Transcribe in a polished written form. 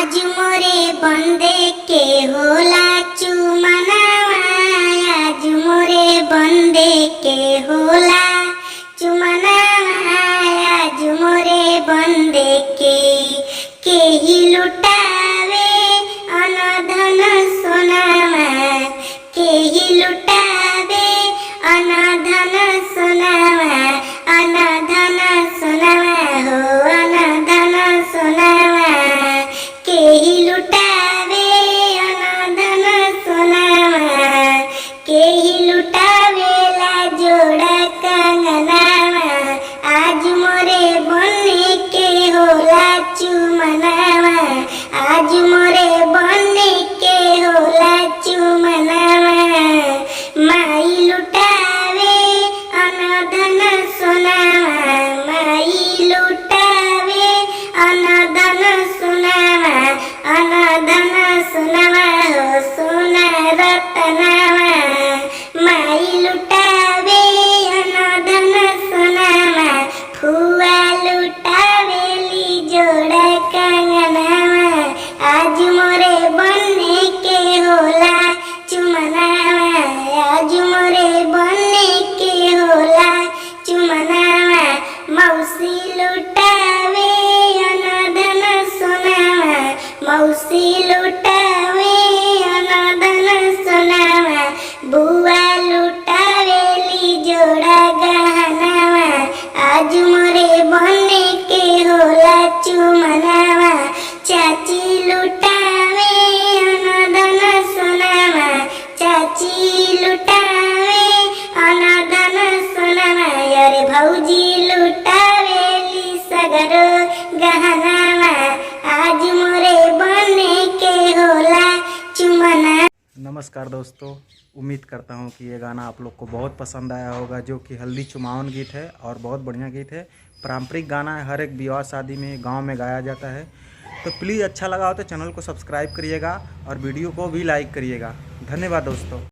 आज मोरे बंदे के होला चुमनावा, आज मोरे बंदे के होला चुमनावा, आज मोरे बंदे के ही लुटावे अनधन सोनावा, के ही लुटावे अनधन सोनावा, अनधन सोनावा हो अनधन सोनावा, के ही लुटावे अनधन सोनावा, के ही लुटावेला जोड़ा कंगनावा, आज मोरे बने के होला चुमनावा, आज मोरे बने के होला चुमनावा, माई लुटावे अनधन सोनावा, माई लुटावे अनधन सोनावा, अनधन सोनावा हो सोना रतनावा, माई लुटावे अनधन सोनावा, फुआ लुटावेली जोड़ा कंगनावा, आज मोरे बने के होला चुमनावा, आज मोरे बने के होला चुमनावा, मौसी लुटावे अनधन सोनावा, मौसी लुटावे अनधन सोनावा, बुआ लुटावेली जोड़ा गहनावा, आज मोरे बने के होला चुमनावा, चाची लुटावे अनधन सोनावा, चाची लुटावे अनधन सोनावा, अरे भौजी लुटावेली सगरो गहनावा, आज मोरे बने के होला चुमना। नमस्कार दोस्तों, उम्मीद करता हूँ कि ये गाना आप लोग को बहुत पसंद आया होगा, जो कि हल्दी चुमावन गीत है और बहुत बढ़िया गीत है। पारंपरिक गाना है, हर एक विवाह शादी में गांव में गाया जाता है। तो प्लीज़ अच्छा लगा हो तो चैनल को सब्सक्राइब करिएगा और वीडियो को भी लाइक करिएगा। धन्यवाद दोस्तों।